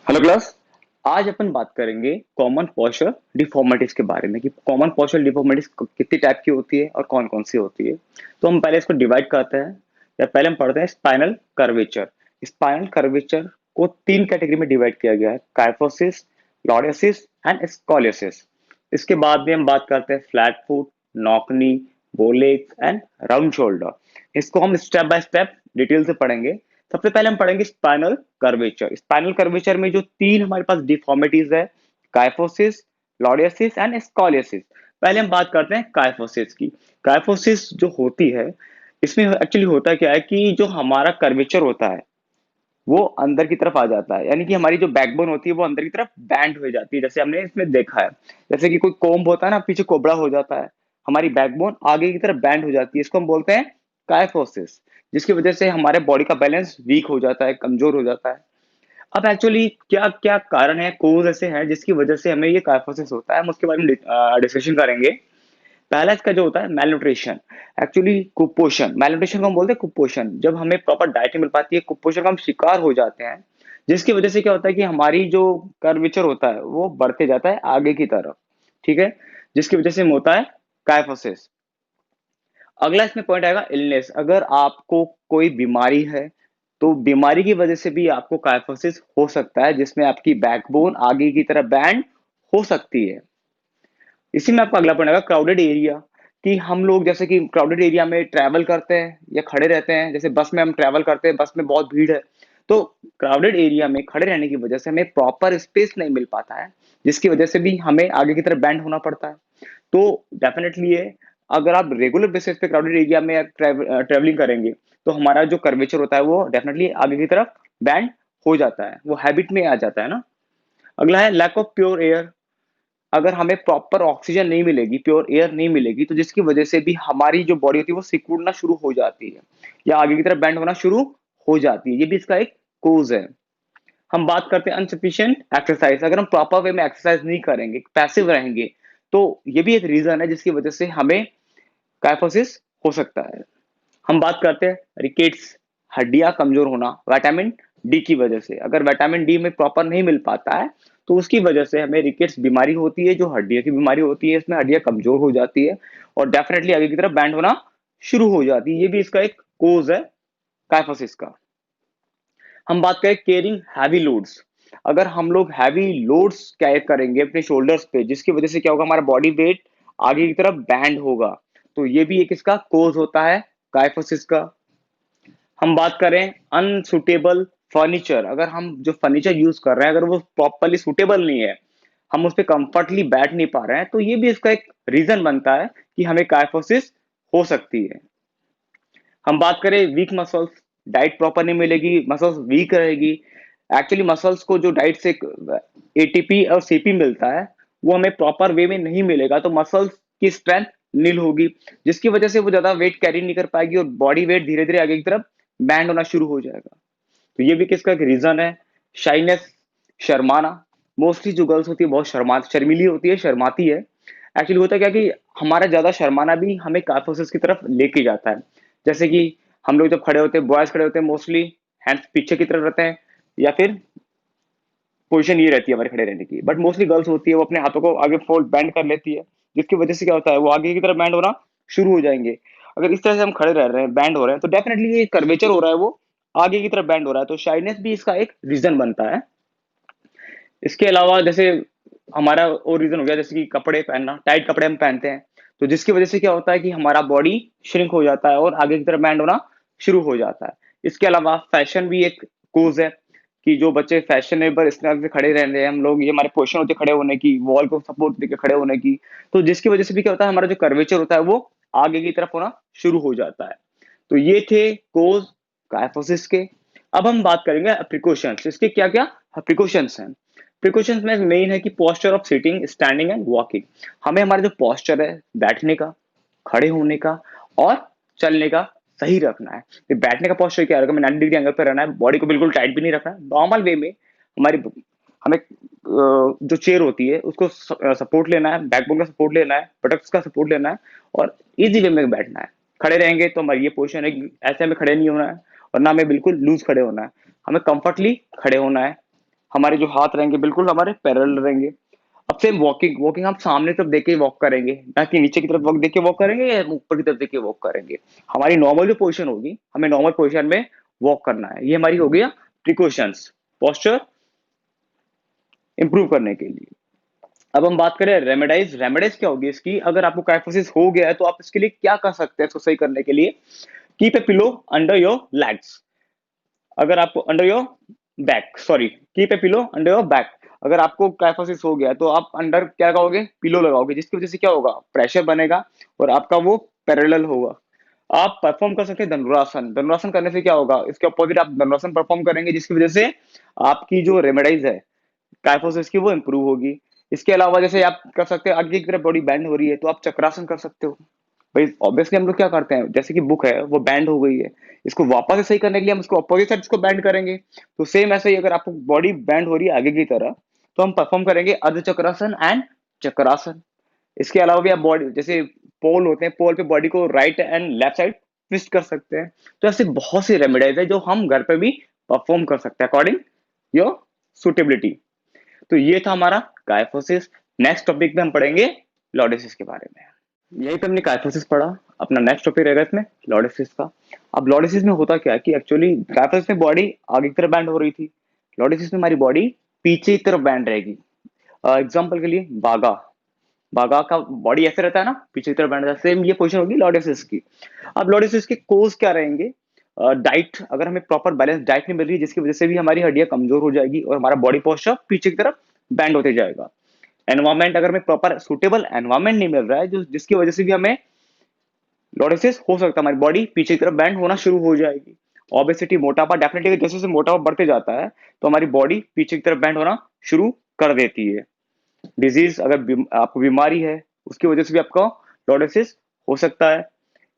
Hello class. आज अपन बात करेंगे कॉमन पोस्चर डिफॉर्मिटीज के बारे में कि कॉमन पोस्चर डिफॉर्मिटीज कितनी टाइप की होती है और कौन कौन सी होती है। तो हम पहले इसको डिवाइड करते हैं या पहले हम पढ़ते हैं स्पाइनल कर्वेचर। स्पाइनल कर्वेचर को तीन कैटेगरी में डिवाइड किया गया है, काइफोसिस, लॉरियोसिस एंड स्कॉलियोसिस। इसके बाद में हम बात करते हैं flat foot, knock knee, bowleg and round shoulder. इसको हम स्टेप बाय स्टेप डिटेल से पढ़ेंगे। सबसे पहले हम पढ़ेंगे स्पाइनल कर्वेचर। स्पाइनल कर्वेचर में जो तीन हमारे पास डिफॉर्मिटीज है, काइफोसिस, लॉरियोसिस एंड स्कॉलियोसिस। पहले हम बात करते हैं काइफोसिस की। काइफोसिस जो होती है, इसमें एक्चुअली होता क्या है कि जो हमारा कर्वेचर होता है वो अंदर की तरफ आ जाता है, यानी कि हमारी जो बैकबोन होती है वो अंदर की तरफ बैंड हो जाती है। जैसे हमने इसमें देखा है, जैसे कि कोई कोम्ब होता है ना, पीछे कोबड़ा हो जाता है, हमारी बैकबोन आगे की तरफ बैंड हो जाती है। इसको हम बोलते हैं काइफोसिस, जिसकी वजह से हमारे बॉडी का बैलेंस वीक हो जाता है, कमजोर हो जाता है। अब एक्चुअली क्या क्या कारण है, कोज ऐसे हैं जिसकी वजह से हमें ये काइफोसिस होता है, हम उसके बारे में डिस्कशन करेंगे। पहला इसका जो होता है मेल न्यूट्रिशन, एक्चुअली कुपोषण। मेल न्यूट्रिशन को हम बोलते हैं कुपोषण। जब हमें प्रॉपर डाइट नहीं मिल पाती है, कुपोषण का हम शिकार हो जाते हैं, जिसकी वजह से क्या होता है कि हमारी जो कर्वेचर होता है वो बढ़ते जाता है आगे की तरफ। ठीक है, जिसकी वजह से होता है काइफोसिस। अगला इसमें पॉइंट आएगा इलनेस। अगर आपको कोई बीमारी है तो बीमारी की वजह से भी आपको काइफोसिस हो सकता है, जिसमें आपकी बैकबोन आगे की तरफ बैंड हो सकती है। इसी में आपका अगला पॉइंट आएगा क्राउडेड एरिया, कि हम लोग जैसे कि क्राउडेड एरिया में ट्रैवल करते हैं या खड़े रहते हैं। जैसे बस में हम ट्रैवल करते हैं, बस में बहुत भीड़ है, तो क्राउडेड एरिया में खड़े रहने की वजह से हमें प्रॉपर स्पेस नहीं मिल पाता है, जिसकी वजह से भी हमें आगे की तरफ बैंड होना पड़ता है। तो डेफिनेटली ये, अगर आप रेगुलर बेसिस पे क्राउडेड एरिया में ट्रेवलिंग करेंगे तो हमारा जो कर्वेचर होता है वो डेफिनेटली आगे की तरफ बैंड हो जाता है, वो हैबिट में आ जाता है ना। अगला है लैक ऑफ प्योर एयर। अगर हमें प्रॉपर ऑक्सीजन नहीं मिलेगी, प्योर एयर नहीं मिलेगी, तो जिसकी वजह से भी हमारी जो बॉडी होती है वो सिकुड़ना शुरू हो जाती है या आगे की तरफ बैंड होना शुरू हो जाती है। ये भी इसका एक कोज है। हम बात करते हैं अनसफिशिएंट एक्सरसाइज। अगर हम प्रॉपर वे में एक्सरसाइज नहीं करेंगे, पैसिव रहेंगे, तो ये भी एक रीजन है जिसकी वजह से हमें काइफोसिस हो सकता है। हम बात करते हैं रिकेट्स, हड्डियां कमजोर होना विटामिन डी की वजह से। अगर विटामिन डी में प्रॉपर नहीं मिल पाता है तो उसकी वजह से हमें रिकेट्स बीमारी होती है, जो हड्डियों की बीमारी होती है। इसमें हड्डियां कमजोर हो जाती है और डेफिनेटली आगे की तरफ बैंड होना शुरू हो जाती है। ये भी इसका एक कोज है काइफोसिस का। हम बात करें केयरिंग हैवी लोड्स। अगर हम लोग हैवी लोड्स कैरी करेंगे अपने शोल्डर्स पे, जिसकी वजह से क्या होगा, हमारा बॉडी वेट आगे की तरफ बैंड होगा, तो ये भी एक इसका कोज होता है काइफोसिस का। हम बात करें अनसुटेबल फर्नीचर। अगर हम जो फर्नीचर यूज कर रहे हैं अगर वो प्रॉपरली सुटेबल नहीं है, हम उस पर कंफर्टली बैठ नहीं पा रहे हैं, तो ये भी इसका एक रीजन बनता है कि हमें काइफोसिस हो सकती है। हम बात करें वीक मसल्स, डाइट प्रॉपर नहीं मिलेगी, मसल्स वीक रहेगी। एक्चुअली मसल्स को जो डाइट से एटीपी और सीपी मिलता है वो हमें प्रॉपर वे में नहीं मिलेगा, तो मसल्स की स्ट्रेंथ नील होगी, जिसकी वजह से वो ज्यादा वेट कैरी नहीं कर पाएगी और बॉडी वेट धीरे धीरे आगे की तरफ बैंड होना शुरू हो जाएगा। तो ये भी किसका एक रीजन है। शाइनेस, शर्माना। मोस्टली जो गर्ल्स होती है बहुत शर्मीली होती है, शर्माती है। एक्चुअली होता क्या कि हमारा ज्यादा शर्माना भी हमें काइफोसिस की तरफ लेके जाता है। जैसे कि हम लोग जब खड़े होते हैं, बॉयज खड़े होते हैं, मोस्टली हैंड्स पीछे की तरफ रहते हैं या फिर पोजीशन ये रहती है हमारे खड़े रहने की। बट मोस्टली गर्ल्स होती है वो अपने हाथों को आगे फोल्ड बैंड कर लेती है, जिसकी वजह से क्या होता है वो आगे की तरफ बैंड होना शुरू हो जाएंगे। अगर इस तरह से हम खड़े रह रहे हैं, बैंड हो रहे हैं, तो डेफिनेटली ये कर्वेचर हो रहा है, वो आगे की तरफ बैंड हो रहा है, तो शाइनेस भी इसका एक रीजन बनता है। इसके अलावा जैसे हमारा और रीजन हो गया, जैसे कि कपड़े पहनना, टाइट कपड़े हम पहनते हैं, तो जिसकी वजह से क्या होता है कि हमारा बॉडी श्रिंक हो जाता है और आगे की तरफ बैंड होना शुरू हो जाता है। इसके अलावा फैशन भी एक कोज है, कि जो बच्चे फैशनेबल इस तरह से खड़े रह रहे हैं हम लोग, ये हमारे पोजिशन होती है खड़े होने की, वॉल को सपोर्ट देकर खड़े होने की, तो जिसकी वजह से भी क्या होता है, हमारा जो कर्वेचर होता है वो आगे की तरफ होना शुरू हो जाता है। तो ये थे कोज काइफोसिस के। अब हम बात करेंगे प्रिकॉशंस। इसके क्या क्या प्रिकॉशंस हैं। प्रिकॉशंस में मेन है कि posture of sitting, standing and walking. हमें हमारा जो पोस्चर है बैठने का, खड़े होने का और चलने का सही रखना है। तो बैठने का पोस्चर क्या रखना है, 90 डिग्री एंगल पर रहना है, बॉडी को बिल्कुल टाइट भी नहीं रखना है, नॉर्मल वे में हमारी हमें जो चेयर होती है उसको सपोर्ट लेना है, बैकबोन का सपोर्ट लेना है, बटक्स का सपोर्ट लेना है और इजी वे में बैठना है। खड़े रहेंगे तो हमारी ये पोजिशन है, ऐसे हमें खड़े नहीं होना है और ना हमें बिल्कुल लूज खड़े होना है, हमें कंफर्टली खड़े होना है। हमारे जो हाथ रहेंगे बिल्कुल हमारे पैरेलल रहेंगे। अब सेम वॉकिंग, वॉकिंग हम सामने तरफ देख के वॉक करेंगे, ना कि नीचे की तरफ वॉक देख के वॉक करेंगे या ऊपर की तरफ देख के वॉक करेंगे। हमारी नॉर्मल जो पोजीशन होगी, हमें नॉर्मल पोजीशन में वॉक करना है। ये हमारी हो गया प्रिकॉशंस, पोस्चर इंप्रूव करने के लिए। अब हम बात करें रेमेडाइज। रेमेडाइज क्या होगी इसकी? अगर आपको काइफोसिस हो गया है तो आप इसके लिए क्या कर सकते हैं इसको सही करने के लिए? Keep a pillow under your legs. अगर आपको under your back, sorry, keep a pillow under your back. अगर आपको काइफोसिस हो गया है तो आप अंडर क्या लगाओगे? पिलो लगाओगे, जिसकी वजह से क्या होगा? प्रेशर बनेगा और आपका वो पैरेलल होगा। आप परफॉर्म कर सकते हैं धनुरासन। धनुरासन करने से क्या होगा? इसके अपोजिट आप धनुरासन परफॉर्म करेंगे, जिसकी वजह से आपकी जो रेमेडाइज है काइफोसिस की वो इंप्रूव होगी। इसके अलावा जैसे आप कर सकते हैं, आगे की तरफ बॉडी बैंड हो रही है तो आप चक्रासन कर सकते हो। भाई ऑब्वियसली हम लोग क्या करते हैं, जैसे कि बुक है वो बैंड हो गई है, इसको वापस से सही करने के लिए हम इसको अपोजिट साइड इसको बैंड करेंगे। तो सेम ऐसे ही अगर आपको बॉडी बैंड हो रही है आगे की तरह, तो हम परफॉर्म करेंगे अर्ध चक्रासन एंड चक्रासन। इसके अलावा भी आप बॉडी जैसे पोल होते हैं, पोल पे बॉडी को right and left side twist कर सकते हैं। तो ऐसे बहुत सी रेमेडीज है जो हम घर पे भी परफॉर्म कर सकते हैं अकॉर्डिंग योर सुटेबिलिटी। तो ये था हमारा काइफोसिस। नेक्स्ट टॉपिक में हम पढ़ेंगे लॉर्डोसिस के बारे में। यही पे हमने काइफोसिस पढ़ा। अपना नेक्स्ट टॉपिक रहेगा इसमें लॉर्डोसिस का। अब लॉर्डोसिस में होता क्या है कि एक्चुअली काइफोसिस में बॉडी आगे की तरफ बैंड हो रही थी, लॉर्डोसिस में हमारी बॉडी पीछे की तरफ बैंड रहेगी। एग्जाम्पल के लिए बागा, बागा का बॉडी ऐसे रहता है ना, पीछे की तरफ बैंड रहता है। सेम ये पोजीशन होगी लॉर्डोसिस की। अब लॉर्डोसिस के कोज क्या रहेंगे? डाइट, अगर हमें प्रॉपर बैलेंस डाइट नहीं मिल रही, जिसकी वजह से भी हमारी हड्डियां कमजोर हो जाएगी और हमारा बॉडी पोस्चर पीछे की तरफ बैंड होते जाएगा। एनवायरमेंट, अगर हमें प्रॉपर सुटेबल एनवायरमेंट नहीं मिल रहा है जो जिसकी वजह से भी हमें लॉर्डोसिस हो सकता है, हमारी बॉडी पीछे की तरफ बैंड होना शुरू हो जाएगी। ओबेसिटी, मोटापा, डेफिनेटली जैसे जैसे मोटापा बढ़ते जाता है तो हमारी बॉडी पीछे की तरफ बैंड होना शुरू कर देती है। डिजीज, अगर आपको बीमारी है उसकी वजह से भी आपको लॉर्डोसिस हो सकता है।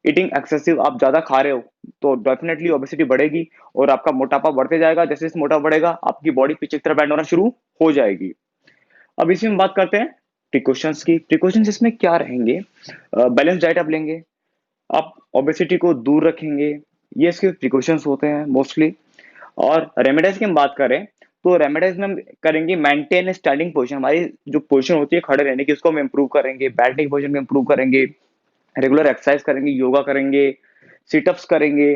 ईटिंग एक्सेसिव, आप ज्यादा खा रहे हो तो डेफिनेटली ओबेसिटी बढ़ेगी और आपका मोटापा बढ़ते जाएगा। जैसे जैसे मोटापा बढ़ेगा आपकी बॉडी पीछे की तरफ बैंड होना शुरू हो जाएगी। अब इसी में बात करते हैं प्रिकॉशंस की। प्रिकॉशंस इसमें क्या रहेंगे? बैलेंस डाइट आप लेंगे, आप ओबेसिटी को दूर रखेंगे, ये इसके प्रिकॉशंस होते हैं मोस्टली। और रेमेडीज की हम बात करें तो रेमेडीज में हम करेंगे मेंटेन स्टैंडिंग पोजीशन। हमारी जो पोजीशन होती है खड़े रहने की उसको हम इंप्रूव करेंगे, बैठने की पोजीशन को इंप्रूव करेंगे, रेगुलर एक्सरसाइज करेंगे, योगा करेंगे, सिटअप्स करेंगे,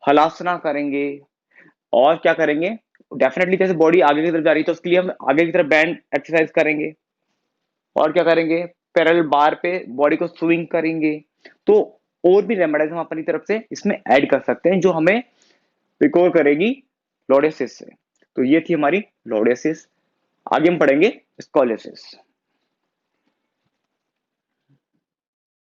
हलासना करेंगे। और क्या करेंगे? डेफिनेटली जैसे बॉडी आगे की तरफ जा रही है तो उसके लिए हम आगे की तरफ बैंड एक्सरसाइज करेंगे। और क्या करेंगे? पैरेलल बार पे बॉडी को स्विंग करेंगे। तो और भी रेमेडीज हम अपनी तरफ से इसमें ऐड कर सकते हैं जो हमें रिकवर करेगी लॉर्डोसिस से। तो ये थी हमारी लॉर्डोसिस। आगे हम पढ़ेंगे स्कोलियोसिस।